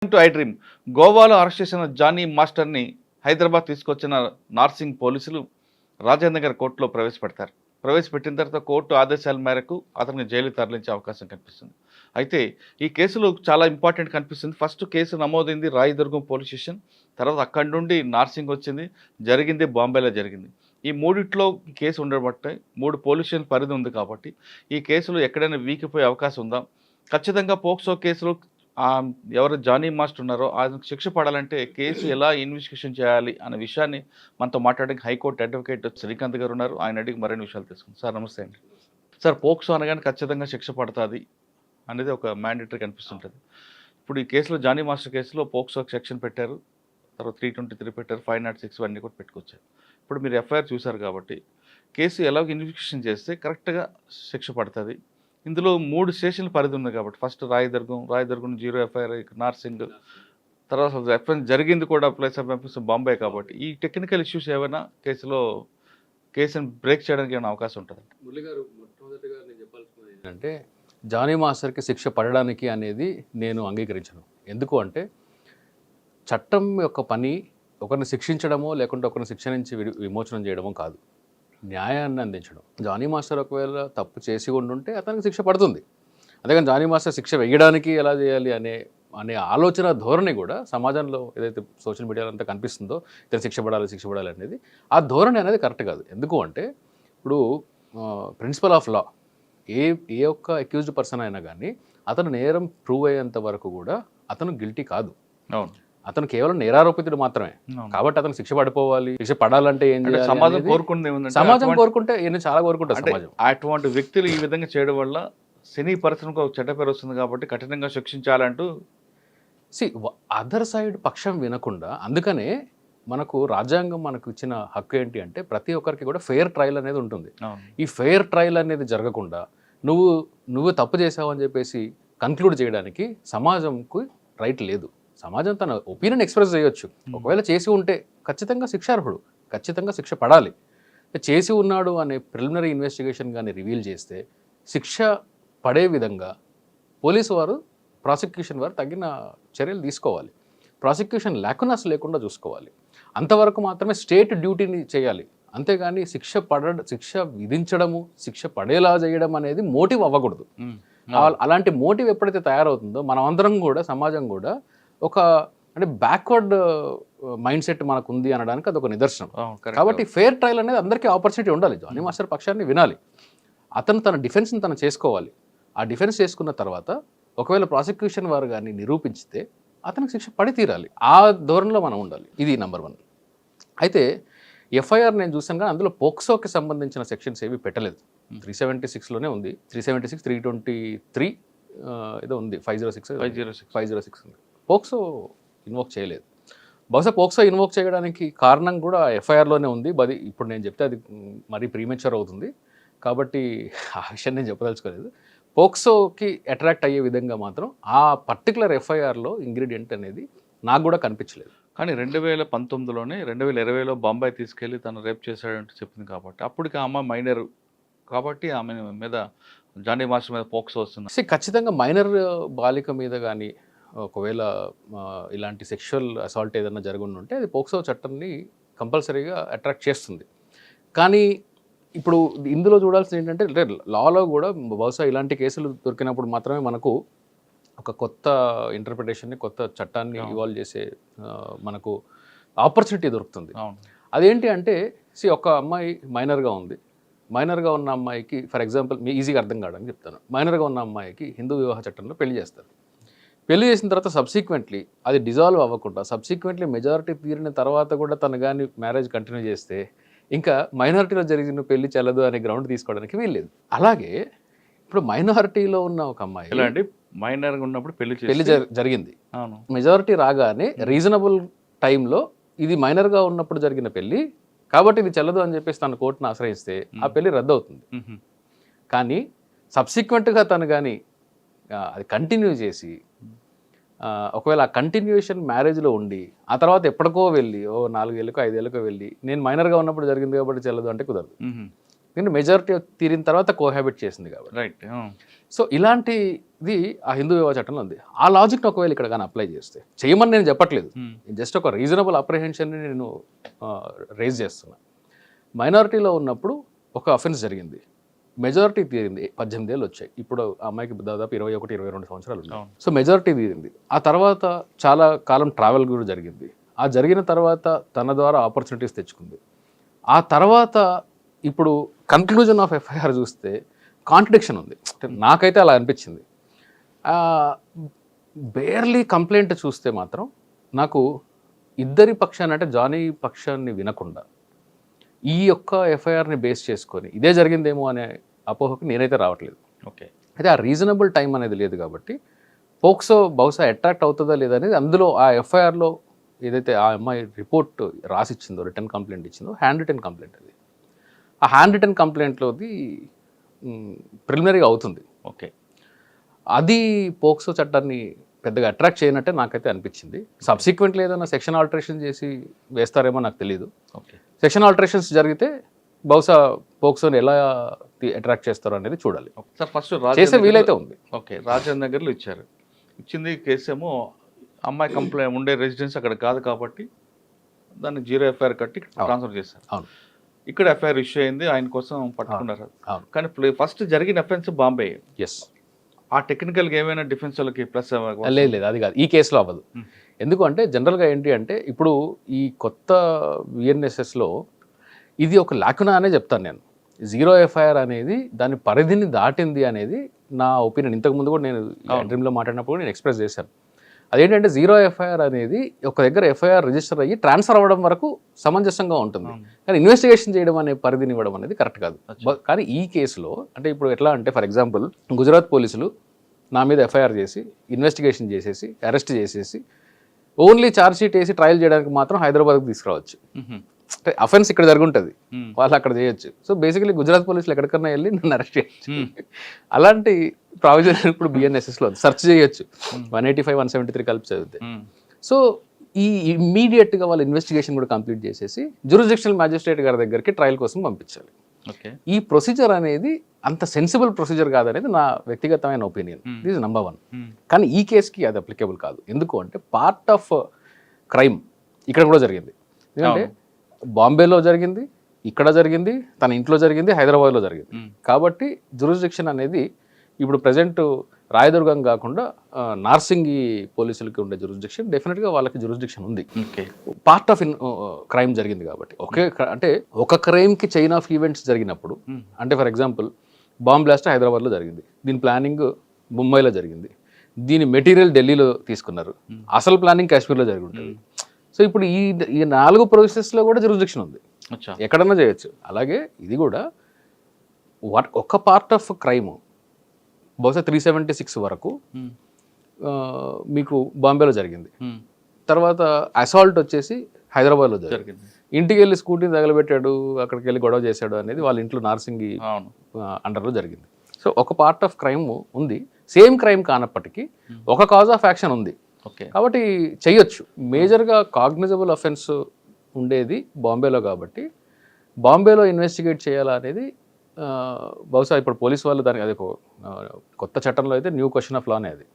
To I dream. గోవాలో arrest చేసిన Johnny మాస్టర్ని హైదరాబాద్ తీసుకొచ్చిన నార్సింగ్ పోలీసులు రాజేంద్ర నగర్ కోర్టులో ప్రవేశపెడతారు. ప్రవేశపెట్టిన తర్వాత కోర్టు ఆదేశాల మేరకు అతన్ని జైలు తరలించే అవకాశం కనిపిస్తుంది. అయితే ఈ కేసులో చాలా ఇంపార్టెంట్ కనిపిస్తుంది. ఫస్ట్ కేసు నమోదైంది రాయదుర్గం పోలీస్ స్టేషన్, తర్వాత అక్కడి నుండి నార్సింగ్ వచ్చింది, జరిగింది బాంబేలో జరిగింది. ఈ మూడిట్లో కేసు ఉండబట్టే 3 పోలీస్ స్టేషన్ పరిధి ఉంది కాబట్టి ఈ కేసులో ఎక్కడైనా వీకిపోయే అవకాశం ఉందా? ఖచ్చితంగా పోక్సో కేసులో ఎవరు జానీ మాస్టర్ ఉన్నారో ఆయనకు శిక్ష పడాలంటే కేసు ఎలా ఇన్వెస్టిగేషన్ చేయాలి అనే విషయాన్ని మనతో మాట్లాడడానికి హైకోర్టు అడ్వకేట్ శ్రీకాంత్ గారు ఉన్నారు. ఆయన అడిగి మరిన్ని విషయాలు తెలుసుకుందాం. సార్ నమస్తే అండి. సార్, పోక్సో అనగానే ఖచ్చితంగా శిక్ష పడుతుంది అనేది ఒక మ్యాండేటరీ కనిపిస్తుంటుంది. ఇప్పుడు ఈ కేసులో జానీ మాస్టర్ కేసులో పోక్సో సెక్షన్ పెట్టారు, తర్వాత 323 పెట్టారు, 506 అన్నీ కూడా పెట్టుకొచ్చారు. ఇప్పుడు మీరు ఎఫ్ఐఆర్ చూశారు కాబట్టి కేసు ఎలా ఇన్వెస్టిగేషన్ చేస్తే కరెక్ట్గా శిక్ష పడుతుంది. ఇందులో 3 స్టేషన్ల పరిధి ఉంది కాబట్టి ఫస్ట్ రాయదుర్గం 0 ఎఫ్ఐఆర్, నార్సింగ్, తర్వాత ఎఫ్ఐఆర్ జరిగింది కూడా ప్లేస్ ఆఫ్ ఎంపీస్ బాంబే కాబట్టి ఈ టెక్నికల్ ఇష్యూస్ ఏమైనా కేసుని బ్రేక్ చేయడానికి ఏమైనా అవకాశం ఉంటుంది? మురళి గారు, మొట్టమొదటిగా నేను చెప్పాల్సింది ఏంటంటే జానీ మాస్టర్కి శిక్ష పడడానికి అనేది నేను అంగీకరించను. ఎందుకు అంటే చట్టం యొక్క పని ఒకరిని శిక్షించడమో లేకుంటే ఒకరిని శిక్ష నుంచి విమోచనం చేయడమో కాదు, న్యాయాన్ని అందించడం. జానీ మాస్టర్ ఒకవేళ తప్పు చేసి ఉండుంటే అతనికి శిక్ష పడుతుంది. అంతేగాని జానీ మాస్టర్ శిక్ష వేయడానికి ఎలా చేయాలి అనే ఆలోచన ధోరణి కూడా సమాజంలో ఏదైతే సోషల్ మీడియాలో అంతా కనిపిస్తుందో ఇతను శిక్ష పడాలి అనేది, ఆ ధోరణి అనేది కరెక్ట్ కాదు. ఎందుకు అంటే ఇప్పుడు ప్రిన్సిపల్ ఆఫ్ లా ఏ ఒక్క అక్యూజ్డ్ పర్సన్ అయినా కానీ అతను నేరం ప్రూవ్ అయ్యేంత వరకు కూడా అతను గిల్టీ కాదు. అవును, అతను కేవలం నేరారోపితుడు మాత్రమే. కాబట్టి అతను శిక్ష పడిపోవాలి. శిక్ష పడాలంటే ఏం చేయాలి? సమాజం కోరుకుంటే చాలా కోరుకుంటారు సమాజం. అటువంటి వ్యక్తులు ఈ విధంగా చేయడం వల్ల సినీ పరిశ్రమకు ఒక చెడ్డ పేరు వస్తుంది కాబట్టి కఠినంగా శిక్షించాలంటూ అదర్ సైడ్ పక్షం వినకుండా, అందుకనే మనకు రాజ్యాంగం మనకు ఇచ్చిన హక్కు ఏంటి అంటే ప్రతి ఒక్కరికి కూడా ఫెయిర్ ట్రయల్ అనేది ఉంటుంది. ఈ ఫెయిర్ ట్రయల్ అనేది జరగకుండా నువ్వు తప్పు చేసావు అని చెప్పేసి కన్క్లూడ్ చేయడానికి సమాజంకు రైట్ లేదు. సమాజం తన ఒపీనియన్ ఎక్స్ప్రెస్ చేయొచ్చు. ఒకవేళ చేసి ఉంటే ఖచ్చితంగా శిక్షార్హుడు, ఖచ్చితంగా శిక్ష పడాలి. చేసి ఉన్నాడు అనే ప్రిలిమినరీ ఇన్వెస్టిగేషన్ కానీ రివీల్ చేస్తే శిక్ష పడే విధంగా పోలీసు వారు, ప్రాసిక్యూషన్ వారు తగిన చర్యలు తీసుకోవాలి. ప్రాసిక్యూషన్ లేకుండా చూసుకోవాలి. అంతవరకు మాత్రమే స్టేట్ డ్యూటీని చేయాలి. అంతేగాని శిక్ష విధించడము, శిక్ష పడేలా చేయడం అనేది మోటివ్ అవ్వకూడదు. అలాంటి మోటివ్ ఎప్పుడైతే తయారవుతుందో మనమందరం కూడా, సమాజం కూడా అంటే బ్యాక్వర్డ్ మైండ్ సెట్ మనకు ఉంది అనడానికి అదొక నిదర్శనం. కాబట్టి ఫెయిర్ ట్రయల్ అనేది అందరికీ ఆపర్చునిటీ ఉండాలి. జానీ మాస్టర్ పక్షాన్ని వినాలి. అతను తన డిఫెన్స్ని తను చేసుకోవాలి. ఆ డిఫెన్స్ చేసుకున్న తర్వాత ఒకవేళ ప్రాసిక్యూషన్ వారు కానీ నిరూపించితే అతనికి శిక్ష పడి తీరాలి. ఆ ధోరణిలో మనం ఉండాలి. ఇది నెంబర్ 1. అయితే ఎఫ్ఐఆర్ నేను చూసాను కానీ అందులో పోక్సోకి సంబంధించిన సెక్షన్స్ ఏవి పెట్టలేదు. 376లోనే ఉంది. 376, 323 ఏదో ఉంది, 506 ఉంది. పోక్సో ఇన్వోక్ చేయలేదు. బహుశా పోక్సో ఇన్వోక్ చేయడానికి కారణం కూడా ఎఫ్ఐఆర్లోనే ఉంది. ఇప్పుడు నేను చెప్తే అది మరీ ప్రీమెచ్యూర్ అవుతుంది కాబట్టి ఆ విషయం నేను చెప్పదలుచుకోలేదు. పోక్సోకి అట్రాక్ట్ అయ్యే విధంగా మాత్రం ఆ పర్టికులర్ ఎఫ్ఐఆర్లో ఇంగ్రీడియంట్ అనేది నాకు కూడా కనిపించలేదు. కానీ 2019లోనే 2020లో బాంబాయి తీసుకెళ్ళి తను రేప్ చేశాడంటూ చెప్పింది కాబట్టి అప్పటికి ఆమె మైనర్ కాబట్టి ఆమె మీద జానీ మాస్టర్ మీద పోక్సో వస్తుంది. ఖచ్చితంగా మైనర్ బాలిక మీద కానీ ఒకవేళ ఇలాంటి సెక్షువల్ అసాల్ట్ ఏదైనా జరుగుంటే అది పోక్సో చట్టాన్ని కంపల్సరీగా అట్రాక్ట్ చేస్తుంది. కానీ ఇప్పుడు ఇందులో చూడాల్సింది ఏంటంటే లాలో కూడా బహుశా ఇలాంటి కేసులు దొరికినప్పుడు మాత్రమే మనకు ఒక కొత్త ఇంటర్ప్రిటేషన్ని, కొత్త చట్టాన్ని ఇవాల్వ్ చేసే మనకు ఆపర్చునిటీ దొరుకుతుంది. అదేంటి అంటే ఒక అమ్మాయి మైనర్గా ఉంది. మైనర్గా ఉన్న అమ్మాయికి, ఫర్ ఎగ్జాంపుల్ మీ ఈజీగా అర్థం కావడానికి చెప్తాను, మైనర్గా ఉన్న అమ్మాయికి హిందూ వివాహ చట్టంలో పెళ్లి చేస్తారు. పెళ్లి చేసిన తర్వాత సబ్సిక్వెంట్లీ అది డిజాల్వ్ అవ్వకుండా సబ్సిక్వెంట్లీ మెజారిటీ తీరిన తర్వాత కూడా తను కానీ మ్యారేజ్ కంటిన్యూ చేస్తే ఇంకా మైనారిటీలో జరిగిన పెళ్లి చెల్లదు అనే గ్రౌండ్ తీసుకోవడానికి వీల్లేదు. అలాగే ఇప్పుడు మైనారిటీలో ఉన్న ఒక అమ్మాయి ఇలాంటి మైనర్గా ఉన్నప్పుడు పెళ్లి జరిగింది, మెజారిటీ రాగానే రీజనబుల్ టైంలో ఇది మైనర్గా ఉన్నప్పుడు జరిగిన పెళ్లి కాబట్టి ఇది చెల్లదు అని చెప్పేసి తన కోర్టును ఆశ్రయిస్తే ఆ పెళ్లి రద్దు అవుతుంది. కానీ సబ్సిక్వెంట్గా తను కానీ అది కంటిన్యూ చేసి ఒకవేళ ఆ కంటిన్యూషన్ మ్యారేజ్లో ఉండి ఆ తర్వాత ఎప్పటికో వెళ్ళి 4 ఏళ్ళకో 5 ఏళ్ళకో వెళ్ళి నేను మైనర్గా ఉన్నప్పుడు జరిగింది కాబట్టి చెల్లదు అంటే కుదరదు. ఎందుకంటే మెజారిటీ తీరిన తర్వాత కోహాబిట్ చేసింది కాబట్టి. రైట్. సో ఇలాంటిది ఆ హిందూ వివాహ చట్టంలో ఉంది. ఆ లాజిక్ని ఒకవేళ ఇక్కడ కానీ అప్లై చేస్తే, చేయమని నేను చెప్పట్లేదు, జస్ట్ ఒక రీజనబుల్ అప్రిహెన్షన్ని నేను రేజ్ చేస్తున్నా. మైనారిటీలో ఉన్నప్పుడు ఒక అఫెన్స్ జరిగింది, మెజారిటీ తీరింది, 18 ఏళ్ళు వచ్చాయి. ఇప్పుడు ఆ అమ్మాయికి దాదాపు 21-22 సంవత్సరాలు ఉన్నాయి. సో మెజారిటీ తీరింది. ఆ తర్వాత చాలా కాలం ట్రావెల్ కూడా జరిగింది. ఆ జరిగిన తర్వాత తన ద్వారా ఆపర్చునిటీస్ తెచ్చుకుంది. ఆ తర్వాత ఇప్పుడు కన్క్లూజన్ ఆఫ్ ఎఫ్ఐఆర్ చూస్తే కాంట్రడిక్షన్ ఉంది. నాకైతే అలా అనిపించింది. బేర్లీ కంప్లైంట్ చూస్తే మాత్రం నాకు ఇద్దరి పక్షాన్ని, అంటే జానీ పక్షాన్ని వినకుండా ఈ యొక్క ఎఫ్ఐఆర్ని బేస్ చేసుకొని ఇదే జరిగిందేమో అనే అపోహకి నేనైతే రావట్లేదు. ఓకే. అయితే ఆ రీజనబుల్ టైం అనేది లేదు కాబట్టి పోక్సో బహుశా అట్రాక్ట్ అవుతుందా లేదా అనేది అందులో ఆ ఎఫ్ఐఆర్లో ఏదైతే ఆ అమ్మాయి రిపోర్ట్ రాసిచ్చిందో, రిటర్న్ కంప్లైంట్ ఇచ్చిందో, హ్యాండ్ రిటర్న్ కంప్లైంట్ అది. ఆ హ్యాండ్ రిటర్న్ కంప్లైంట్లోది ప్రిలిమినరీగా అవుతుంది. ఓకే. అది పోక్సో చట్టాన్ని పెద్దగా అట్రాక్ట్ చేయనట్టే నాకైతే అనిపించింది. సబ్సిక్వెంట్లీ ఏదైనా సెక్షన్ ఆల్టరేషన్ చేసి వేస్తారేమో నాకు తెలియదు. ఓకే. సెక్షన్ ఆల్టరేషన్స్ జరిగితే బహుశా పోక్సోని ఎలా అట్రాక్ట్ చేస్తారో అనేది చూడాలి. సార్ ఫస్ట్ చేసే వీలైతే ఉంది. ఓకే. రాజేంద్ర నగర్లో ఇచ్చారు, ఇచ్చింది కేసు ఏమో అమ్మాయి కంప్లైంట్ ఉండే రెసిడెన్స్ అక్కడ కాదు కాబట్టి దాన్ని 0 ఎఫ్ఐఆర్ కట్టి ట్రాన్స్ఫర్ చేశారు. అవును. ఇక్కడ ఎఫ్ఐఆర్ ఇష్యూ అయింది, ఆయన కోసం పట్టుకున్నారు. అవును. కానీ ఫస్ట్ జరిగిన అఫెన్స్ బాంబే. ఎస్. ఆ టెక్నికల్గా ఏమైనా డిఫెన్స్ వాళ్ళకి ప్లస్ లేదు, అది కాదు, ఈ కేసులో అవ్వదు. ఎందుకు అంటే జనరల్గా ఏంటి అంటే ఇప్పుడు ఈ కొత్త విఎన్ఎస్ఎస్లో ఇది ఒక లాకునా అనే చెప్తాను నేను. 0 ఎఫ్ఐఆర్ అనేది దాని పరిధిని దాటింది అనేది నా ఒపీనియన్. ఇంతకుముందు కూడా నేను డ్రీమ్లో మాట్లాడినప్పుడు నేను ఎక్స్ప్రెస్ చేశాను. అదేంటంటే 0 ఎఫ్ఐఆర్ అనేది ఒక దగ్గర ఎఫ్ఐఆర్ రిజిస్టర్ అయ్యి ట్రాన్స్ఫర్ అవ్వడం వరకు సమంజసంగా ఉంటుంది, కానీ ఇన్వెస్టిగేషన్ చేయడం అనే పరిధిని ఇవ్వడం అనేది కరెక్ట్ కాదు. కానీ ఈ కేసులో అంటే ఇప్పుడు ఎట్లా అంటే ఫర్ ఎగ్జాంపుల్ గుజరాత్ పోలీసులు నా మీద ఎఫ్ఐఆర్ చేసి ఇన్వెస్టిగేషన్ చేసేసి అరెస్ట్ చేసేసి ఓన్లీ ఛార్జ్ షీట్ వేసి ట్రయల్ చేయడానికి మాత్రం హైదరాబాద్కి తీసుకురావచ్చు. అంటే అఫెన్స్ ఇక్కడ జరుగుంటుంది, వాళ్ళు అక్కడ చేయొచ్చు. సో బేసికలీ గుజరాత్ పోలీసులు ఎక్కడికన్నా వెళ్ళి నన్ను అరెస్ట్ చేయొచ్చు. అలాంటి ప్రావిజన్ ఇప్పుడు బిఎన్ఎస్ఎస్లో సెర్చ్ చేయొచ్చు 185, 173 కలిపి చదివితే. సో ఈ ఇమ్మీడియట్గా వాళ్ళ ఇన్వెస్టిగేషన్ కూడా కంప్లీట్ చేసేసి జ్యూరిస్డిక్షనల్ మ్యాజిస్ట్రేట్ గారి దగ్గరికి ట్రయల్ కోసం పంపించాలి. ఈ ప్రొసీజర్ అనేది అంత సెన్సిబుల్ ప్రొసీజర్ కాదనేది నా వ్యక్తిగతమైన ఒపీనియన్. This is number 1. కానీ ఈ కేసుకి అది అప్లికేబుల్ కాదు. ఎందుకు అంటే పార్ట్ ఆఫ్ క్రైమ్ ఇక్కడ కూడా జరిగింది. ఎందుకంటే బాంబేలో జరిగింది, ఇక్కడ జరిగింది, తన ఇంట్లో జరిగింది, హైదరాబాద్లో జరిగింది. కాబట్టి జ్యూరిస్డిక్షన్ అనేది ఇప్పుడు ప్రజెంట్ రాయదుర్గం కాకుండా నార్సింగి పోలీసులకి ఉండే జ్యూరిస్డిక్షన్, డెఫినెట్గా వాళ్ళకి జ్యూరిస్డిక్షన్ ఉంది. పార్ట్ ఆఫ్ క్రైమ్ జరిగింది కాబట్టి. అంటే ఒక క్రైమ్కి చైన్ ఆఫ్ ఈవెంట్స్ జరిగినప్పుడు, అంటే ఫర్ ఎగ్జాంపుల్ బాంబ్ బ్లాస్ట్ హైదరాబాద్లో జరిగింది, దీని ప్లానింగ్ ముంబైలో జరిగింది, దీని మెటీరియల్ ఢిల్లీలో తీసుకున్నారు, అసలు ప్లానింగ్ కాశ్మీర్లో జరిగి ఉంటుంది. సో ఇప్పుడు ఈ 4 ప్రాసెస్లో కూడా జ్యూరిస్డిక్షన్ ఉంది, ఎక్కడన్నా చేయొచ్చు. అలాగే ఇది కూడా ఒక పార్ట్ ఆఫ్ క్రైమ్ బహుశా 376 వరకు మీకు బాంబేలో జరిగింది, తర్వాత అసాల్ట్ వచ్చేసి హైదరాబాద్లో జరిగింది, ఇంటికి వెళ్ళి స్కూటీని తగలబెట్టాడు, అక్కడికి వెళ్ళి గొడవ చేశాడు అనేది వాళ్ళ ఇంట్లో నార్సింగి అండర్లో జరిగింది. సో ఒక పార్ట్ ఆఫ్ క్రైమ్ ఉంది, సేమ్ క్రైమ్ కానప్పటికీ ఒక కాజ్ ఆఫ్ యాక్షన్ ఉంది. కాబట్టి చెయ్యొచ్చు. మేజర్గా కాగ్నిజబుల్ అఫెన్స్ ఉండేది బాంబేలో కాబట్టి బాంబేలో ఇన్వెస్టిగేట్ చేయాలా అనేది బహుశా ఇప్పుడు పోలీసు వాళ్ళు దానికి అదే కొత్త చట్టంలో అయితే న్యూ క్వశ్చన్ ఆఫ్ లానే అది.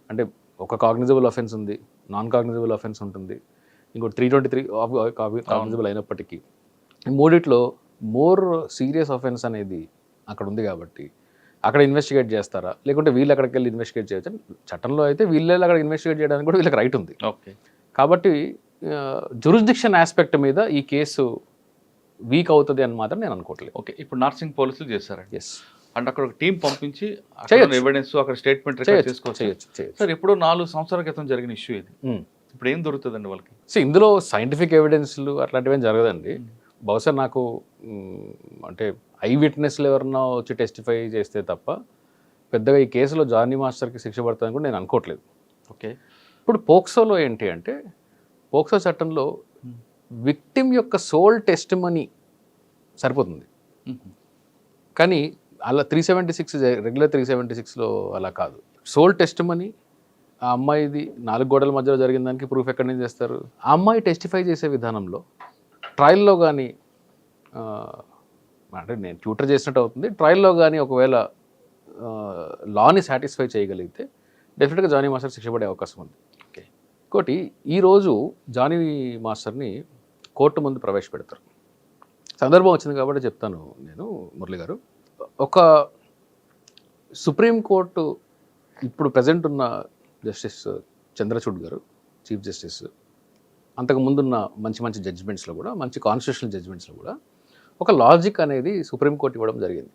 అంటే ఒక కాగ్నిజబుల్ అఫెన్స్ ఉంది, నాన్ కాగ్నిజబుల్ అఫెన్స్ ఉంటుంది, ఇంకోటి 323 కాగ్నిజబుల్ అయినప్పటికీ మూడిట్లో మోర్ సీరియస్ అఫెన్స్ అనేది అక్కడ ఉంది కాబట్టి అక్కడ ఇన్వెస్టిగేట్ చేస్తారా, లేకుంటే వీళ్ళు అక్కడికి వెళ్ళి ఇన్వెస్టిగేట్ చేయొచ్చు. చట్టంలో అయితే వీళ్ళు అక్కడ ఇన్వెస్టిగేట్ చేయడానికి కూడా వీళ్ళకి రైట్ ఉంది. కాబట్టి జ్యూరిస్డిక్షన్ ఆస్పెక్ట్ మీద ఈ కేసు వీక్ అవుతుంది అని మాత్రం నేను అనుకోవట్లేదు. ఓకే. ఇప్పుడు నార్సింగ్ పోలీసులు చేస్తారండి. ఎస్. అంటే అక్కడ ఒక టీం పంపించి ఎవిడెన్స్ అక్కడ స్టేట్మెంట్ చేయొచ్చు. సార్ ఎప్పుడో 4 సంవత్సరాల క్రితం జరిగిన ఇష్యూ ఇది, ఇప్పుడు ఏం దొరుకుతుందండి వాళ్ళకి? సో ఇందులో సైంటిఫిక్ ఎవిడెన్స్లు అట్లాంటివి ఏం జరగదండి. బహుశా నాకు అంటే ఐ విట్నెస్లు ఎవరన్నా వచ్చి టెస్టిఫై చేస్తే తప్ప పెద్దగా ఈ కేసులో జానీ మాస్టర్కి శిక్ష పడుతుందని కూడా నేను అనుకోవట్లేదు. ఓకే. ఇప్పుడు పోక్సోలో ఏంటి అంటే పోక్సో చట్టంలో విక్టిమ్ యొక్క సోల్ టెస్టిమనీ సరిపోతుంది, కానీ అలా 376 రెగ్యులర్ 376లో అలా కాదు. సోల్ టెస్టిమనీ ఆ అమ్మాయిది 4 గోడల మధ్యలో జరిగిన దానికి ప్రూఫ్ ఎక్కడి నుంచి చేస్తారు? ఆ అమ్మాయి టెస్టిఫై చేసే విధానంలో ట్రయల్లో కానీ అంటే నేను ట్యూటర్ చేసినట్టు అవుతుంది. ట్రయల్లో కానీ ఒకవేళ లాని సాటిస్ఫై చేయగలిగితే డెఫినెట్గా జానీ మాస్టర్ శిక్ష పడే అవకాశం ఉంది. ఓకే. ఇంకోటి ఈరోజు జానీ మాస్టర్ని కోర్టు ముందు ప్రవేశపెడతారు. సందర్భం వచ్చింది కాబట్టి చెప్తాను నేను, మురళి గారు. ఒక సుప్రీంకోర్టు ఇప్పుడు ప్రజెంట్ ఉన్న జస్టిస్ చంద్రచూడ్ గారు, చీఫ్ జస్టిస్, అంతకు ముందున్న మంచి మంచి జడ్జిమెంట్స్లో కూడా, మంచి కాన్స్టిట్యూషనల్ జడ్జిమెంట్స్లో కూడా ఒక లాజిక్ అనేది సుప్రీంకోర్టు ఇవ్వడం జరిగింది.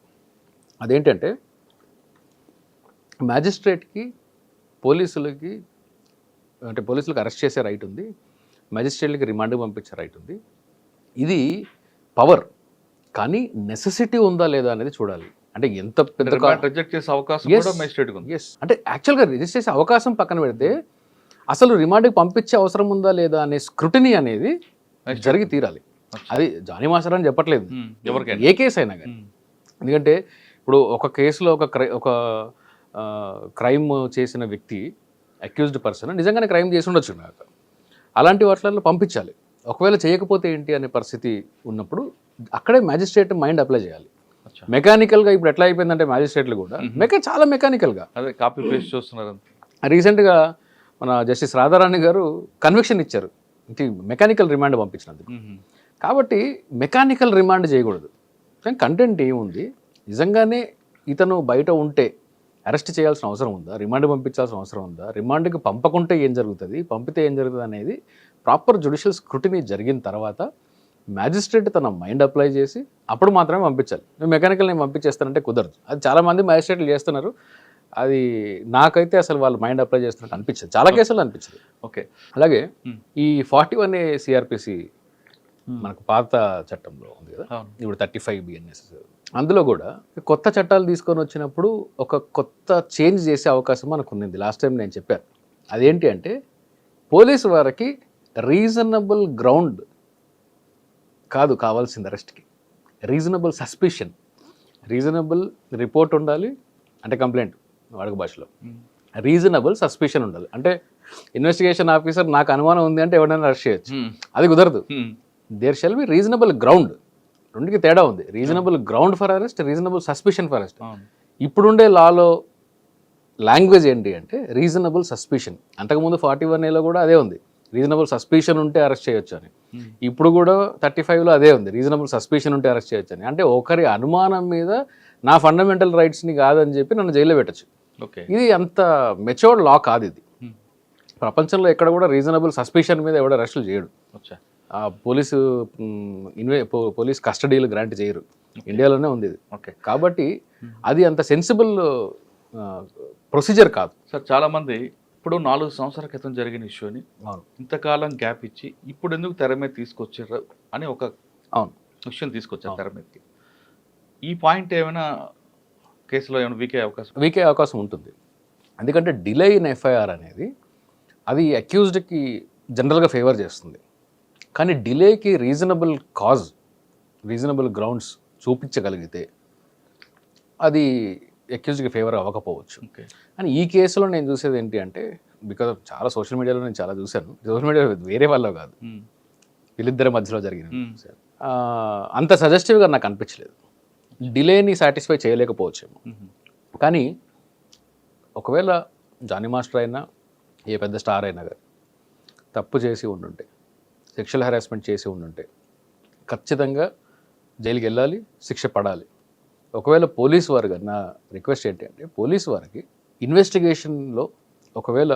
అదేంటంటే మ్యాజిస్ట్రేట్కి పోలీసులకి, అంటే పోలీసులకు అరెస్ట్ చేసే రైట్ ఉంది, మ్యాజిస్ట్రేట్లకి రిమాండ్కి పంపించే రైట్ ఉంది. ఇది పవర్, కానీ నెసెసిటీ ఉందా లేదా అనేది చూడాలి. అంటే ఎంత పెద్ద రిజెక్ట్ చేసే అవకాశం కూడా మేజిస్ట్రేట్కి ఉంది. ఎస్, అంటే యాక్చువల్గా రిజిస్టర్ చేసే అవకాశం పక్కన పెడితే అసలు రిమాండ్కి పంపించే అవసరం ఉందా లేదా అనే స్క్రూటినీ అనేది జరిగి తీరాలి. అది జానీ మాస్టర్ అని చెప్పట్లేదు, ఎవరికైనా ఏ కేసు అయినా కానీ. ఎందుకంటే ఇప్పుడు ఒక కేసులో ఒక క్రైమ్ చేసిన వ్యక్తి, అక్యూజ్డ్ పర్సన్ నిజంగానే క్రైమ్ చేసి ఉండొచ్చు నాకు, అలాంటి వాటిల్లో పంపించాలి. ఒకవేళ చేయకపోతే ఏంటి అనే పరిస్థితి ఉన్నప్పుడు అక్కడే మ్యాజిస్ట్రేట్ మైండ్ అప్లై చేయాలి. మెకానికల్గా ఇప్పుడు ఎట్లా అయిపోయిందంటే మ్యాజిస్ట్రేట్లు కూడా చాలా మెకానికల్గా అదే కాపీ పేస్ట్ చూస్తున్నారు. రీసెంట్గా మన జస్టిస్ రాధారాణి గారు కన్విక్షన్ ఇచ్చారు మెకానికల్ రిమాండ్ పంపించినందుకు. కాబట్టి మెకానికల్ రిమాండ్ చేయకూడదు. కానీ కంటెంట్ ఏముంది, నిజంగానే ఇతను బయట ఉంటే అరెస్ట్ చేయాల్సిన అవసరం ఉందా, రిమాండ్ పంపించాల్సిన అవసరం ఉందా, రిమాండ్కి పంపకుంటే ఏం జరుగుతుంది, పంపితే ఏం జరుగుతుంది అనేది ప్రాపర్ జ్యుడిషియల్ స్క్రూటినీ జరిగిన తర్వాత మ్యాజిస్ట్రేట్ తన మైండ్ అప్లై చేసి అప్పుడు మాత్రమే పంపించాలి. మెకానికల్ నేను పంపించేస్తానంటే కుదరదు. అది చాలామంది మ్యాజిస్ట్రేట్లు చేస్తున్నారు. అది నాకైతే అసలు వాళ్ళు మైండ్ అప్లై చేస్తున్నట్టు అనిపించదు, చాలా కేసులు అనిపించదు. ఓకే. అలాగే ఈ 41A CRPC మనకు పాత చట్టంలో ఉంది కదా, ఇప్పుడు 35 BNS, అందులో కూడా కొత్త చట్టాలు తీసుకొని వచ్చినప్పుడు ఒక కొత్త చేంజ్ చేసే అవకాశం మనకు ఉన్నది. లాస్ట్ టైం నేను చెప్పాను. అదేంటి అంటే పోలీసు వారికి రీజనబుల్ గ్రౌండ్ కాదు కావాల్సింది అరెస్ట్కి, రీజనబుల్ సస్పిషన్, రీజనబుల్ రిపోర్ట్ ఉండాలి, అంటే కంప్లైంట్ వాడుక భాషలో రీజనబుల్ సస్పిషన్ ఉండాలి. అంటే ఇన్వెస్టిగేషన్ ఆఫీసర్ నాకు అనుమానం ఉంది అంటే ఎవరైనా అరెస్ట్ చేయొచ్చు, అది కుదరదు. There shall be reasonable ground. రెండుకి తేడా ఉంది. Reasonable ground for arrest, reasonable suspicion for arrest. ఇప్పుడుండే లాలో లాంగ్వేజ్ ఏంటి అంటే రీజనబుల్ సస్పిషన్. అంతకుముందు 41Aలో కూడా అదే ఉంది, రీజనబుల్ సస్పిషన్ ఉంటే అరెస్ట్ చేయొచ్చు అని. ఇప్పుడు కూడా 35లో అదే ఉంది, రీజనబుల్ సస్పిషన్ ఉంటే అరెస్ట్ చేయొచ్చు అని. అంటే ఒకరి అనుమానం మీద నా ఫండమెంటల్ రైట్స్ని కాదని చెప్పి నన్ను జైల్లో పెట్టచ్చు. ఇది అంత మెచ్యూర్డ్ లా కాదు ఇది. ప్రపంచంలో ఎక్కడ కూడా రీజనబుల్ సస్పిషన్ మీద ఎవడో అరెస్టులు చేయడు. పోలీస్ కస్టడీలు గ్రాంట్ చేయరు, ఇండియాలోనే ఉంది ఇది. కాబట్టి అది అంత సెన్సిబుల్ ప్రొసీజర్ కాదు సార్. చాలామంది ఇప్పుడు 4 సంవత్సరాల క్రితం జరిగిన ఇష్యూని ఇంతకాలం గ్యాప్ ఇచ్చి ఇప్పుడు ఎందుకు తెర మీద తీసుకొచ్చారు అని ఒక విషయం తీసుకొచ్చారు తెర మీదకి. ఈ పాయింట్ ఏమైనా కేసులో ఏమైనా వీకే అవకాశం ఉంటుంది. ఎందుకంటే డిలే ఇన్ FIR అనేది అది అక్యూజ్డ్కి జనరల్గా ఫేవర్ చేస్తుంది. కానీ డిలేకి రీజనబుల్ కాజ్, రీజనబుల్ గ్రౌండ్స్ చూపించగలిగితే అది అక్యూజ్డ్కి ఫేవర్ అవ్వకపోవచ్చు. కానీ ఈ కేసులో నేను చూసేది ఏంటి అంటే, బికాజ్ చాలా సోషల్ మీడియాలో నేను చాలా చూశాను, సోషల్ మీడియా వేరే వాళ్ళలో కాదు, వీళ్ళిద్దరి మధ్యలో జరిగింది. అంత సజెస్టివ్గా నాకు అనిపించలేదు. డిలేని సాటిస్ఫై చేయలేకపోవచ్చేమో. కానీ ఒకవేళ జానీ మాస్టర్ అయినా ఏ పెద్ద స్టార్ అయినా కానీ తప్పు చేసి ఉండుంటే, సెక్షువల్ హెరాస్మెంట్ చేసి ఉండుంటే ఖచ్చితంగా జైలుకి వెళ్ళాలి, శిక్ష పడాలి. ఒకవేళ పోలీసు వారు కానీ, నా రిక్వెస్ట్ ఏంటి అంటే పోలీసు వారికి ఇన్వెస్టిగేషన్లో ఒకవేళ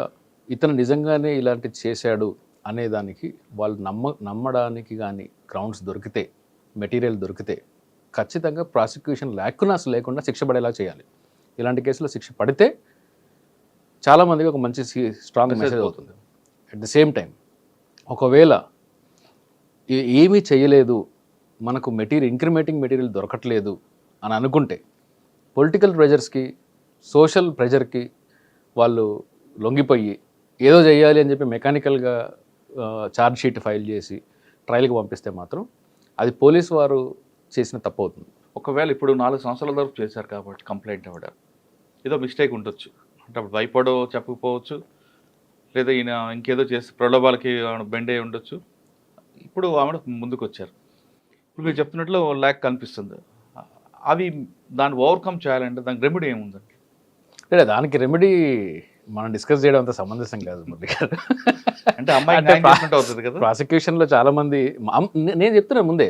ఇతను నిజంగానే ఇలాంటివి చేశాడు అనేదానికి వాళ్ళు నమ్మడానికి కానీ గ్రౌండ్స్ దొరికితే, మెటీరియల్ దొరికితే ఖచ్చితంగా ప్రాసిక్యూషన్ లేకుండా శిక్ష పడేలా చేయాలి. ఇలాంటి కేసులో శిక్ష పడితే చాలామందికి ఒక మంచి స్ట్రాంగ్ మెసేజ్ అవుతుంది. అట్ ది సేమ్ టైం ఒకవేళ ఏమీ చేయలేదు, మనకు ఇంక్రిమేటింగ్ మెటీరియల్ దొరకట్లేదు అని అనుకుంటే పొలిటికల్ ప్రెజర్స్కి, సోషల్ ప్రెజర్కి వాళ్ళు లొంగిపోయి ఏదో చేయాలి అని చెప్పి మెకానికల్గా ఛార్జ్ షీట్ ఫైల్ చేసి ట్రయల్కి పంపిస్తే మాత్రం అది పోలీసు వారు చేసిన తప్పు అవుతుంది. ఒకవేళ ఇప్పుడు 4 సంవత్సరాల వరకు చేశారు కాబట్టి కంప్లైంట్ ఆవిడ ఏదో మిస్టేక్ ఉండొచ్చు, అంటే అప్పుడు భయపడో చెప్పకపోవచ్చు, లేదా ఈయన ఇంకేదో చేసి ప్రలోభాలకి బెండ్ అయి ఉండొచ్చు. ఇప్పుడు ఆవిడ ముందుకు వచ్చారు. ఇప్పుడు మీరు చెప్తున్నట్లు ల్యాక్ కనిపిస్తుంది. అవి దాన్ని ఓవర్కమ్ చేయాలంటే దానికి రెమెడీ ఏముందండి? లేదా దానికి రెమెడీ మనం డిస్కస్ చేయడం అంత సమంజసం కాదు మురళి గారు. అంటే అమ్మాయికి న్యాయం చేసినట్టు అవుతుంది కదా. ప్రాసిక్యూషన్లో చాలా మంది నేను చెప్తున్నా ముందే,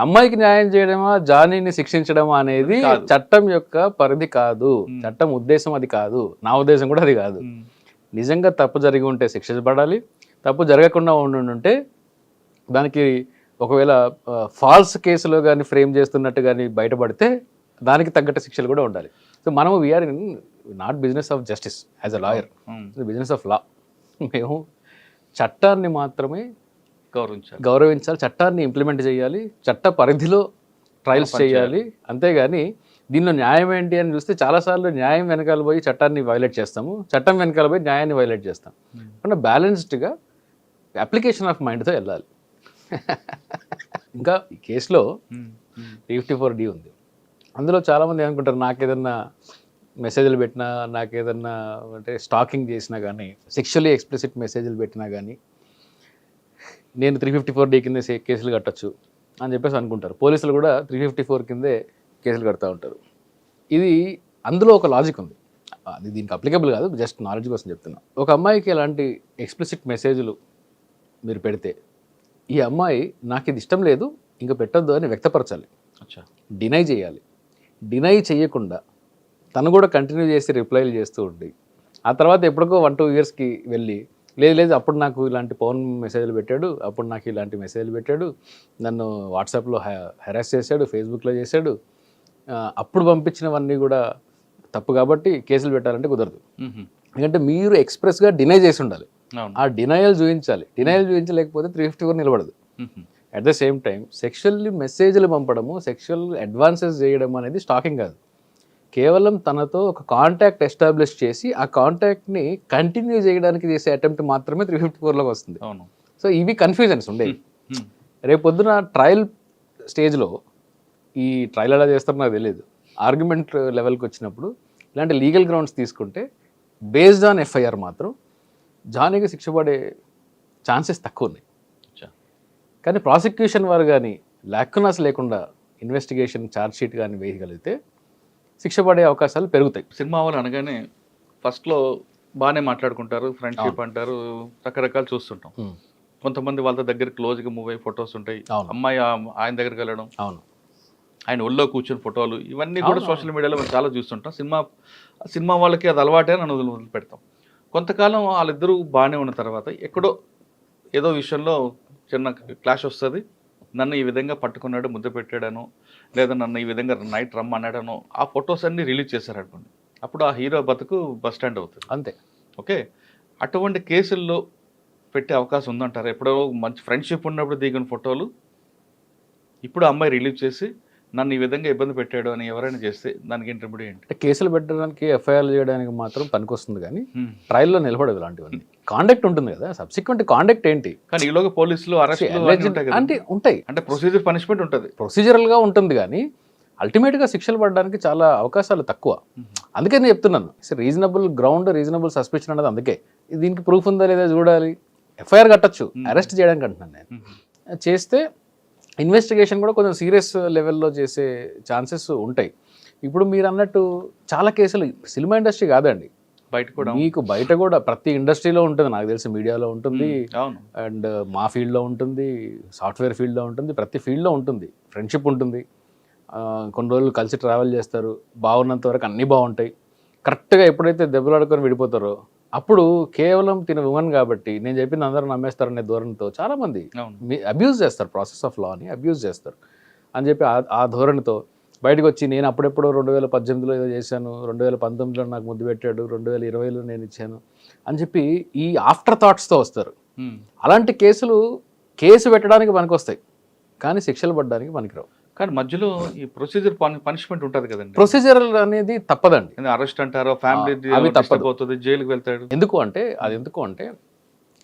అమ్మాయికి న్యాయం చేయడమా జానీని శిక్షించడమా అనేది చట్టం యొక్క పరిధి కాదు, చట్టం ఉద్దేశం అది కాదు, నా ఉద్దేశం కూడా అది కాదు. నిజంగా తప్పు జరిగి ఉంటే శిక్షించబడాలి, తప్పు జరగకుండా ఉంటే దానికి ఒకవేళ ఫాల్స్ కేసులో కానీ ఫ్రేమ్ చేస్తున్నట్టు కానీ బయటపడితే దానికి తగ్గట్టు శిక్షలు కూడా ఉండాలి. సో మనము we're in not business of justice as a lawyer, business of law. మేము చట్టాన్ని మాత్రమే గౌరవించాలి, చట్టాన్ని ఇంప్లిమెంట్ చేయాలి, చట్ట పరిధిలో ట్రయల్స్ చేయాలి. అంతేగాని దీనిలో న్యాయం ఏంటి అని చూస్తే చాలాసార్లు న్యాయం వెనకాల పోయి చట్టాన్ని వైలేట్ చేస్తాము, చట్టం వెనకాల పోయి న్యాయాన్ని వైలేట్ చేస్తాం. అంటే బ్యాలెన్స్డ్గా అప్లికేషన్ ఆఫ్ మైండ్తో వెళ్ళాలి. ఇంకా ఈ కేసులో 354D ఉంది. అందులో చాలామంది ఏమనుకుంటారు, నాకేదన్నా మెసేజ్లు పెట్టినా, నాకేదన్నా అంటే స్టాకింగ్ చేసినా కానీ, సెక్షువల్లీ ఎక్స్ప్లిసిట్ మెసేజ్లు పెట్టినా కానీ నేను 354D కింద కేసులు కట్టచ్చు అని చెప్పేసి అనుకుంటారు. పోలీసులు కూడా 354 కిందే కేసులు కడతా ఉంటారు. ఇది అందులో ఒక లాజిక్ ఉంది, అది దీనికి అప్లికబుల్ కాదు, జస్ట్ నాలెడ్జ్ కోసం చెప్తున్నా. ఒక అమ్మాయికి ఎలాంటి ఎక్స్ప్లిసిట్ మెసేజ్లు మీరు పెడితే ఈ అమ్మాయి నాకు ఇది ఇష్టం లేదు ఇంకా పెట్టొద్దు అని వ్యక్తపరచాలి, డినై చేయాలి. డినై చేయకుండా తను కూడా కంటిన్యూ చేసి రిప్లైలు చేస్తూ ఉండి ఆ తర్వాత ఎప్పటికో 1-2 ఇయర్స్కి వెళ్ళి లేదు అప్పుడు నాకు ఇలాంటి పవన్ మెసేజ్లు పెట్టాడు, అప్పుడు నాకు ఇలాంటి మెసేజ్లు పెట్టాడు, నన్ను వాట్సాప్లో హెరాస్ చేశాడు, ఫేస్బుక్లో చేశాడు, అప్పుడు పంపించినవన్నీ కూడా తప్పు కాబట్టి కేసులు పెట్టాలంటే కుదరదు. ఎందుకంటే మీరు ఎక్స్ప్రెస్గా డినై చేసి ఉండాలి, ఆ డినయల్ చూపించాలి. డినయల్ చూపించలేకపోతే 354 నిలబడదు. At the same time sexually మెసేజ్లు పంపడము, సెక్షువల్ అడ్వాన్సెస్ చేయడం అనేది స్టాకింగ్ కాదు. కేవలం తనతో ఒక కాంటాక్ట్ ఎస్టాబ్లిష్ చేసి ఆ కాంటాక్ట్ని కంటిన్యూ చేయడానికి చేసే అటెంప్ట్ మాత్రమే 354లోకి వస్తుంది. సో ఇవి కన్ఫ్యూజన్స్ ఉండేవి. రేపొద్దున ట్రయల్ స్టేజ్లో ఈ ట్రయల్ ఎలా చేస్తారో నాకు తెలియదు, ఆర్గ్యుమెంట్ లెవెల్కి వచ్చినప్పుడు ఇలాంటి లీగల్ గ్రౌండ్స్ తీసుకుంటే బేస్డ్ ఆన్ ఎఫ్ఐఆర్ మాత్రం జానీకి శిక్ష పడే ఛాన్సెస్ తక్కువ ఉన్నాయి. కానీ ప్రాసిక్యూషన్ వారు కానీ లాక్కునాస్ లేకుండా ఇన్వెస్టిగేషన్ ఛార్జ్షీట్ కానీ వేయగలిగితే శిక్ష పడే అవకాశాలు పెరుగుతాయి. సినిమా వాళ్ళు అనగానే ఫస్ట్లో బాగానే మాట్లాడుకుంటారు, ఫ్రెండ్షిప్ అంటారు, రకరకాలు చూస్తుంటాం. కొంతమంది వాళ్ళ దగ్గర క్లోజ్గా మూవ్ అయ్యి ఫొటోస్ ఉంటాయి, అమ్మాయి ఆయన దగ్గరికి వెళ్ళడం, ఆయన ఒళ్ళో కూర్చుని ఫోటోలు, ఇవన్నీ కూడా సోషల్ మీడియాలో మనం చాలా చూస్తుంటాం. సినిమా వాళ్ళకి అది అలవాటే నన్ను వదిలిపెడతాం. కొంతకాలం వాళ్ళిద్దరూ బాగానే ఉన్న తర్వాత ఎక్కడో ఏదో విషయంలో చిన్న క్లాష్ వస్తుంది, నన్ను ఈ విధంగా పట్టుకున్నాడు, ముద్ద పెట్టాడను, లేదా నన్ను ఈ విధంగా నైట్ రమ్మన్నాడను, ఆ ఫొటోస్ అన్నీ రిలీజ్ చేశారు అనుకోండి, అప్పుడు ఆ హీరో బతుకు బస్ స్టాండ్ అవుతుంది. అంతే. ఓకే, అటువంటి కేసుల్లో పెట్టే అవకాశం ఉందంటారు? ఎప్పుడో మంచి ఫ్రెండ్షిప్ ఉన్నప్పుడు దిగిన ఫోటోలు ఇప్పుడు అమ్మాయి రిలీజ్ చేసి నన్ను ఈ విధంగా ఇబ్బంది పెట్టాడు అని ఎవరైనా చేస్తే దానికి ఏంటి రెమెడీ ఏంటి? కేసులు పెట్టడానికి, ఎఫ్ఐఆర్లు చేయడానికి మాత్రం పనికొస్తుంది, కానీ ట్రయల్లో నిలబడదు ఇలాంటివన్నీ. కాండక్ట్ ఉంటుంది కదా, సబ్సిక్వెంట్ కాండక్ట్ ఏంటి? కానీ ఈలోగా పోలీసులు అరెస్ట్ అంటే ఉంటాయి, అంటే ప్రొసీజర్ పనిష్మెంట్ ఉంటుంది, ప్రొసీజరల్గా ఉంటుంది, కానీ అల్టిమేట్గా శిక్షలు పడడానికి చాలా అవకాశాలు తక్కువ. అందుకే నేను చెప్తున్నాను, రీజనబుల్ గ్రౌండ్, రీజనబుల్ సస్పెషన్ అనేది. అందుకే దీనికి ప్రూఫ్ ఉందా లేదా చూడాలి. ఎఫ్ఐఆర్ కట్టచ్చు, అరెస్ట్ చేయడానికి అంటున్నాను నేను. చేస్తే ఇన్వెస్టిగేషన్ కూడా కొంచెం సీరియస్ లెవెల్లో చేసే ఛాన్సెస్ ఉంటాయి. ఇప్పుడు మీరు అన్నట్టు చాలా కేసులు సినిమా ఇండస్ట్రీ కాదండి, మీకు బయట కూడా ప్రతి ఇండస్ట్రీలో ఉంటుంది, నాకు తెలిసి మీడియాలో ఉంటుంది, అండ్ మా ఫీల్డ్లో ఉంటుంది, సాఫ్ట్వేర్ ఫీల్డ్లో ఉంటుంది, ప్రతి ఫీల్డ్లో ఉంటుంది. ఫ్రెండ్షిప్ ఉంటుంది, కొన్ని రోజులు కలిసి ట్రావెల్ చేస్తారు, బాగున్నంత వరకు అన్నీ బాగుంటాయి. కరెక్ట్గా ఎప్పుడైతే దెబ్బలాడుకొని విడిపోతారో అప్పుడు కేవలం తిన ఉమెన్ కాబట్టి నేను చెప్పింది అందరూ నమ్మేస్తారనే ధోరణితో చాలామంది అబ్యూజ్ చేస్తారు, ప్రాసెస్ ఆఫ్ లాని అబ్యూజ్ చేస్తారు అని చెప్పి ఆ ధోరణితో బయటకు వచ్చి నేను అప్పుడెప్పుడో 2018లో ఏదో చేశాను, 2019లో నాకు ముద్దు పెట్టాడు, 2020లో నేను ఇచ్చాను అని చెప్పి ఈ ఆఫ్టర్ థాట్స్తో వస్తారు. అలాంటి కేసు పెట్టడానికి పనికొస్తాయి, కానీ శిక్షలు పడడానికి పనికిరావు. కానీ మధ్యలో ఈ ప్రొసీజర్ పనిష్మెంట్ ఉంటుంది కదండి. ప్రొసీజర్ అనేది తప్పదండి, అరెస్ట్ అంటారు, ఫ్యామిలీ అవి తప్పకపోతుంది, జైలుకి వెళ్తాడు. ఎందుకు అంటే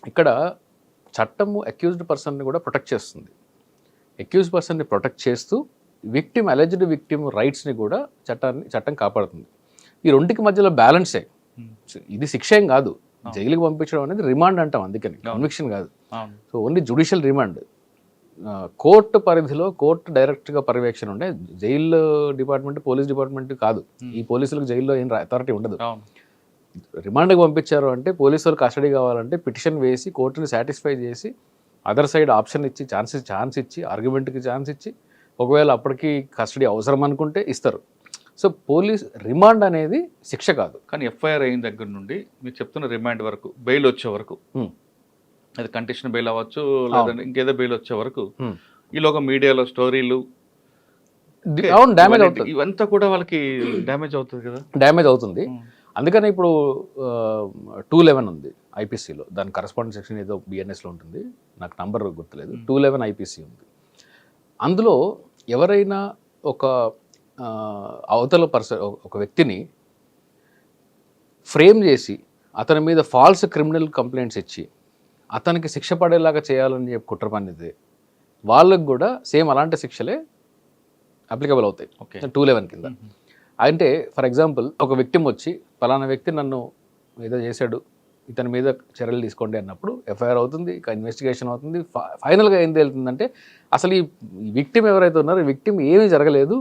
ఇక్కడ చట్టము అక్యూజ్డ్ పర్సన్ని కూడా ప్రొటెక్ట్ చేస్తుంది. అక్యూజ్డ్ పర్సన్ని ప్రొటెక్ట్ చేస్తూ అలెజ్డ్ విక్టిమ్ రైట్స్ని కూడా చట్టం కాపాడుతుంది. ఈ రెండుకి మధ్యలో బ్యాలెన్సే. ఇది శిక్ష ఏం కాదు, జైలుకి పంపించడం అనేది రిమాండ్ అంటాం, అందుకని కన్విక్షన్ కాదు. So only judicial remand. Court పరిధిలో కోర్టు డైరెక్ట్గా పర్యవేక్షణ ఉండే జైలు డిపార్ట్మెంట్ పోలీస్ డిపార్ట్మెంట్ కాదు. ఈ పోలీసులకు జైల్లో ఏం అథారిటీ ఉండదు. రిమాండ్కి పంపించారు అంటే పోలీసులు కస్టడీ కావాలంటే పిటిషన్ వేసి కోర్టుని సాటిస్ఫై చేసి అదర్ సైడ్ ఆప్షన్ ఇచ్చి ఛాన్స్ ఇచ్చి ఆర్గ్యుమెంట్కి ఛాన్స్ ఇచ్చి ఒకవేళ అప్పటికి కస్టడీ అవసరం అనుకుంటే ఇస్తారు. సో పోలీస్ రిమాండ్ అనేది శిక్ష కాదు. కానీ ఎఫ్ఐఆర్ అయిన దగ్గర నుండి మీరు చెప్తున్న రిమాండ్ వరకు బెయిల్ వచ్చే వరకు, అది కండిషన్ బెయిల్ అవ్వచ్చు లేదంటే ఇంకేదో బెయిల్ వచ్చే వరకు ఈలోగా మీడియాలో స్టోరీలు డ్యామేజ్ అవుతుంది. ఇవంతా కూడా వాళ్ళకి డ్యామేజ్ అవుతుంది కదా. డ్యామేజ్ అవుతుంది. అందుకని ఇప్పుడు 211 ఉంది ఐపీసీలో, దాని కరస్పాండింగ్ సెక్షన్ ఏదో బిఎన్ఎస్లో ఉంటుంది, నాకు నంబర్ గుర్తులేదు. 211 ఐపీసీ ఉంది. అందులో ఎవరైనా ఒక అవతల ఒక వ్యక్తిని ఫ్రేమ్ చేసి అతని మీద ఫాల్స్ క్రిమినల్ కంప్లైంట్స్ ఇచ్చి అతనికి శిక్ష పడేలాగా చేయాలని చెప్పి కుట్ర పన్నితే వాళ్ళకు కూడా సేమ్ అలాంటి శిక్షలే అప్లికబుల్ అవుతాయి 211 కింద. అంటే ఫర్ ఎగ్జాంపుల్ ఒక వ్యక్తి వచ్చి పలానా వ్యక్తి నన్ను ఏదో చేశాడు, ఇతని మీద చర్యలు తీసుకోండి అన్నప్పుడు ఎఫ్ఐఆర్ అవుతుంది, ఇన్వెస్టిగేషన్ అవుతుంది. ఫైనల్గా ఏం తేలుతుందంటే అసలు ఈ విక్టిమ్ ఎవరైతే ఉన్నారో ఈ విక్టిమ్ ఏమీ జరగలేదు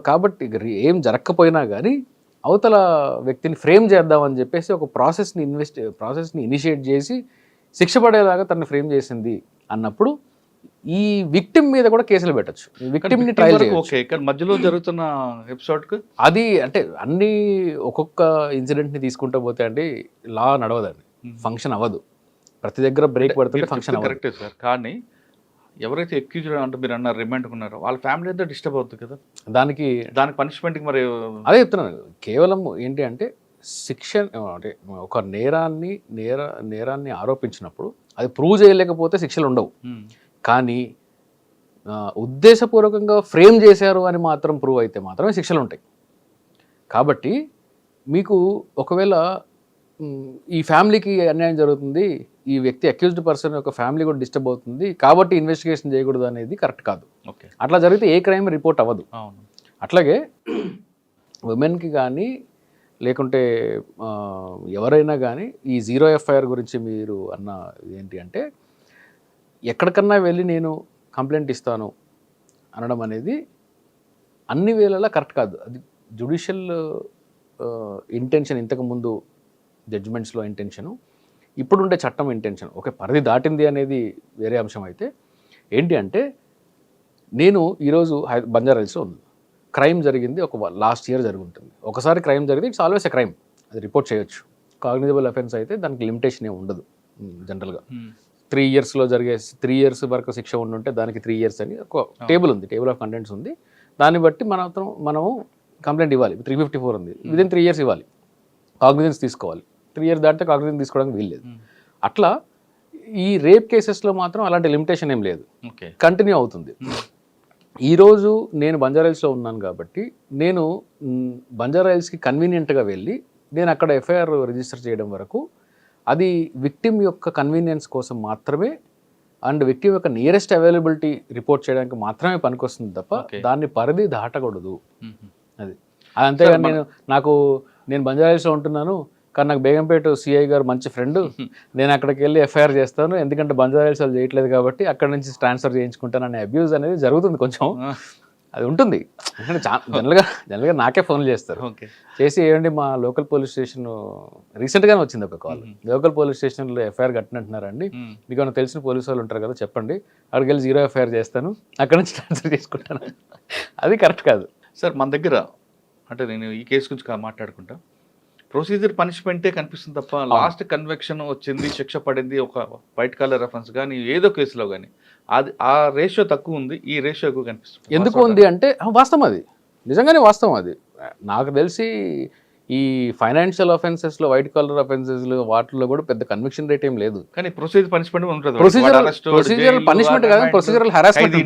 కాబట్టి ఏం జరగకపోయినా కానీ అవతల వ్యక్తిని ఫ్రేమ్ చేద్దామని చెప్పేసి ఒక ప్రాసెస్ని ఇనిషియేట్ చేసి శిక్ష పడేలాగా తనని ఫ్రేమ్ చేసింది అన్నప్పుడు ఈ విక్టిమ్ మీద కూడా కేసులు పెట్టచ్చు. విక్టిమ్ని ట్రయల్ చేయొచ్చు. మధ్యలో జరుగుతున్న ఎపిసోడ్కి అది అంటే అన్ని ఒక్కొక్క ఇన్సిడెంట్ని తీసుకుంటూ పోతే అండి లా నడవదండి, ఫంక్షన్ అవ్వదు. ప్రతి దగ్గర బ్రేక్ పడుతుంది, ఫంక్షన్ అవ్వదు. కరెక్టే సార్. కానీ ఎవరైతే ఎక్యూజ్డ్ అంటే మీరు అన్నారు రిమాండ్ ఉన్నారో వాళ్ళ ఫ్యామిలీ అంతా డిస్టర్బ్ అవుతుంది కదా. దానికి పనిష్మెంట్కి మరి అదే చెప్తున్నాను. కేవలం ఏంటి అంటే శిక్ష అంటే ఒక నేరాన్ని ఆరోపించినప్పుడు అది ప్రూవ్ చేయలేకపోతే శిక్షలు ఉండవు. కానీ ఉద్దేశపూర్వకంగా ఫ్రేమ్ చేశారు అని మాత్రం ప్రూవ్ అయితే మాత్రమే శిక్షలు ఉంటాయి. కాబట్టి మీకు ఒకవేళ ఈ ఫ్యామిలీకి అన్యాయం జరుగుతుంది, ఈ వ్యక్తి అక్యూజ్డ్ పర్సన్ యొక్క ఫ్యామిలీ కూడా డిస్టర్బ్ అవుతుంది కాబట్టి ఇన్వెస్టిగేషన్ చేయకూడదు అనేది కరెక్ట్ కాదు. అట్లా జరిగితే ఏ క్రైమ్ రిపోర్ట్ అవ్వదు. అట్లాగే ఉమెన్కి కానీ లేకుంటే ఎవరైనా కానీ ఈ 0 ఎఫ్ఐఆర్ గురించి మీరు అన్న ఏంటి అంటే ఎక్కడికన్నా వెళ్ళి నేను కంప్లైంట్ ఇస్తాను అనడం అనేది అన్ని వేళలా కరెక్ట్ కాదు. అది జ్యుడిషియల్ ఇంటెన్షన్, ఇంతకుముందు జడ్జిమెంట్స్లో ఇంటెన్షను, ఇప్పుడుండే చట్టం ఇంటెన్షన్ ఒక పరిధి దాటింది అనేది వేరే అంశం. అయితే ఏంటి అంటే నేను ఈరోజు బంజారాహిల్స్లో ఉంది, క్రైమ్ జరిగింది ఒక లాస్ట్ ఇయర్ జరుగుతుంది. ఒకసారి క్రైమ్ జరిగింది, ఇట్స్ ఆల్వేస్ ఎ క్రైమ్, అది రిపోర్ట్ చేయొచ్చు. కాగ్నిజబుల్ అఫెన్స్ అయితే దానికి లిమిటేషన్ ఏమి ఉండదు. జనరల్గా 3 ఇయర్స్లో జరిగే 3 ఇయర్స్ వరకు శిక్ష ఉండుంటే దానికి 3 ఇయర్స్ అని ఒక టేబుల్ ఉంది, టేబుల్ ఆఫ్ కంటెంట్స్ ఉంది. దాన్ని బట్టి మనము కంప్లైంట్ ఇవ్వాలి. 354 ఉంది, విదిన్ 3 ఇయర్స్ ఇవ్వాలి, కాగ్నిజెన్స్ తీసుకోవాలి. 3 ఇయర్స్ దాటితే కాగ్నిజెన్స్ తీసుకోవడానికి వీల్లేదు. అట్లా ఈ రేప్ కేసెస్లో మాత్రం అలాంటి లిమిటేషన్ ఏం లేదు, కంటిన్యూ అవుతుంది. ఈరోజు నేను బంజారాహిల్స్లో ఉన్నాను కాబట్టి నేను బంజారాహిల్స్కి కన్వీనియంట్గా వెళ్ళి నేను అక్కడ ఎఫ్ఐఆర్ రిజిస్టర్ చేయడం వరకు అది విక్టిమ్ యొక్క కన్వీనియన్స్ కోసం మాత్రమే అండ్ విక్టిమ్ యొక్క నియరెస్ట్ అవైలబిలిటీ రిపోర్ట్ చేయడానికి మాత్రమే పనికొస్తుంది తప్ప దాన్ని పరిధి దాటకూడదు. అది అంతేగాని నేను బంజారాహిల్స్లో ఉంటున్నాను కానీ నాకు బేగంపేట సిఐ గారు మంచి ఫ్రెండ్, నేను అక్కడికి వెళ్ళి ఎఫ్ఐఆర్ చేస్తాను ఎందుకంటే బంజారాహిల్స్ వాళ్ళు చేయట్లేదు కాబట్టి అక్కడ నుంచి ట్రాన్స్ఫర్ చేయించుకుంటాను అనే అబ్యూజ్ అనేది జరుగుతుంది. కొంచెం అది ఉంటుంది. ఎందుకంటే జనరల్గా నాకే ఫోన్లు చేస్తారు, చేసి ఏమండి మా లోకల్ పోలీస్ స్టేషన్ రీసెంట్గానే వచ్చింది ఒక కాల్, లోకల్ పోలీస్ స్టేషన్లో ఎఫ్ఐఆర్ కట్టినట్టున్నారండి, మీకు ఏమైనా తెలిసిన పోలీసు వాళ్ళు ఉంటారు కదా చెప్పండి, అక్కడికి వెళ్ళి 0 ఎఫ్ఐఆర్ చేస్తాను అక్కడ నుంచి ట్రాన్స్ఫర్ చేసుకుంటాను. అది కరెక్ట్ కాదు సార్. మన దగ్గర అంటే నేను ఈ కేసు గురించి మాట్లాడుకుంటా, ప్రొసీజర్ పనిష్మెంటే కనిపిస్తుంది తప్ప లాస్ట్ కన్వెక్షన్ వచ్చింది, శిక్ష పడింది ఒక వైట్ కాలర్ రెఫరెన్స్ కానీ ఏదో కేసులో కానీ అది ఆ రేషియో తక్కువ ఉంది, ఈ రేషియో ఎక్కువ కనిపిస్తుంది. ఎందుకు ఉంది అంటే వాస్తవం, అది నిజంగానే వాస్తవం. అది నాకు తెలిసి ఈ ఫైనాన్షియల్ అఫెన్సెస్లో వైట్ కాలర్ అఫెన్సెస్లో వాటిల్లో కూడా పెద్ద కన్విక్షన్ రేట్ ఏం లేదు. కానీ ప్రొసీజర్ పనిష్మెంట్ ఉంటుంది. ప్రొసీజరల్ పనిష్మెంట్ కాదు, ప్రొసీజరల్ హెరాస్మెంట్.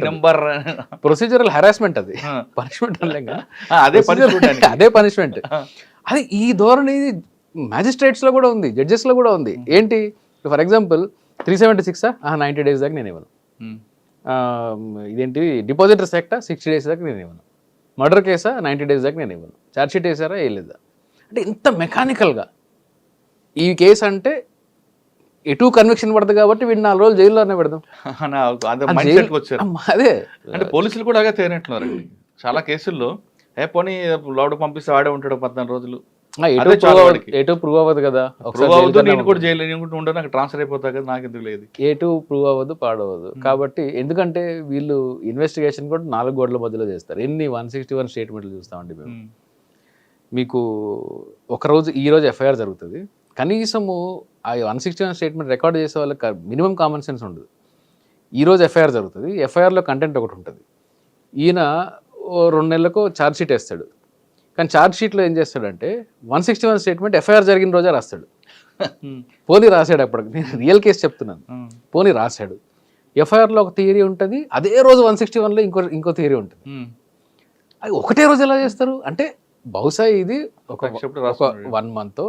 ప్రొసీజరల్ హెరాస్మెంట్ అది పనిష్మెంట్ అనలేక అదే పనిష్మెంట్. అది ఈ ధోరణి మ్యాజిస్ట్రేట్స్లో కూడా ఉంది, జడ్జెస్లో కూడా ఉంది. ఏంటి ఫర్ ఎగ్జాంపుల్ 376 90 days దాకా నేను ఇవ్వను, ఇదేంటి డిపాజిటర్స్ యాక్టా 60 days దాకా నేను ఇవ్వను, మర్డర్ కేసా 90 days దాకా నేను ఇవ్వను, ఛార్జ్షీట్ వేసారా వేయలేదా అంటే ఇంత మెకానికల్గా ఈ కేసు అంటే ఎటు కన్విక్షన్ పడుతుంది కాబట్టి వీడిని 4 రోజులు జైల్లోనే పెడదాం. మైండ్ జైలు- సెట్కి వచ్చారు. అదే అంటే పోలీసులు కూడా అలాగే తేనట్టున్నారండి చాలా కేసుల్లో. పోనీ లోపల పంపిస్తే ఆడే ఉంటాడు 14 రోజులు, ఎటు అదే చాలు వాడికి. ఎటు ప్రూవ్ అవ్వదు కదా. ప్రూవ్ అవ్వదు, నేను కూడా జైలు నేను కూడా ఉండను, నాకు ట్రాన్స్ఫర్ అయిపోతా కదా, నాకు ఎందుకు లేదు. ఎటు ప్రూవ్ అవ్వదు పాడవద్దు. కాబట్టి ఎందుకంటే వీళ్ళు ఇన్వెస్టిగేషన్ కూడా 4 గోడల మధ్యలో చేస్తారు. ఎన్ని 161 స్టేట్మెంట్లు చూస్తామండి మేము. మీకు ఒకరోజు ఈరోజు ఎఫ్ఐఆర్ జరుగుతుంది, కనీసము ఆ 161 స్టేట్మెంట్ రికార్డ్ చేసే వాళ్ళకి మినిమం కామన్ సెన్స్ ఉండదు. ఈరోజు ఎఫ్ఐఆర్ జరుగుతుంది, ఎఫ్ఐఆర్లో కంటెంట్ ఒకటి ఉంటుంది. ఈయన 2 నెలలకు ఛార్జ్ షీట్ వేస్తాడు, కానీ ఛార్జ్ షీట్లో ఏం చేస్తాడంటే 161 స్టేట్మెంట్ ఎఫ్ఐఆర్ జరిగిన రోజే రాస్తాడు. పోనీ రాశాడు, అప్పటికి నేను రియల్ కేసు చెప్తున్నాను. పోనీ రాశాడు, ఎఫ్ఐఆర్లో ఒక థియరీ ఉంటుంది, అదే రోజు 161లో ఇంకో థియరీ ఉంటుంది. అది ఒకటే రోజు ఎలా చేస్తారు అంటే బహుశా ఇది ఒక 1 మంత్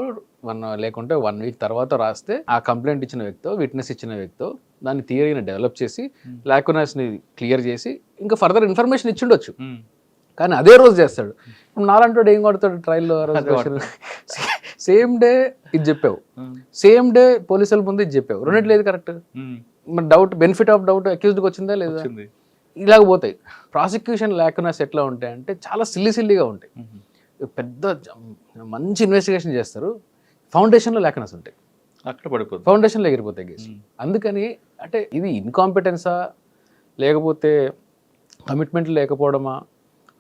లేకుంటే 1 వీక్ తర్వాత రాస్తే ఆ కంప్లైంట్ ఇచ్చిన వ్యక్తో విట్నెస్ ఇచ్చిన వ్యక్తో దాని థియరీని డెవలప్ చేసి లాకునస్ని క్లియర్ చేసి ఇంకా ఫర్దర్ ఇన్ఫర్మేషన్ ఇచ్చిండొచ్చు, కానీ అదే రోజు చేస్తాడు. నాలంటోడు ఏం కొడతాడు ట్రయల్లో? సేమ్ డే ఇది చెప్పావు, సేమ్ డే పోలీసుల ముందు ఇది చెప్పావు, రెండిట్లో ఏది కరెక్ట్? మరి డౌట్, బెనిఫిట్ ఆఫ్ డౌట్ అక్యూజ్డ్కి వచ్చిందా లేదా? ఇలాగ పోతాయి. ప్రాసిక్యూషన్ లాకునస్ ఎట్లా ఉంటాయి అంటే చాలా సిల్లీగా ఉంటాయి. పెద్ద మంచి ఇన్వెస్టిగేషన్ చేస్తారు, ఫౌండేషన్లో లాకునస్ ఉంటాయి, అక్కడ పడిపోతుంది, ఫౌండేషన్లో ఎగిరిపోతాయి కేసు. అందుకని అంటే ఇది ఇన్కాంపిటెన్సా లేకపోతే కమిట్మెంట్ లేకపోవడమా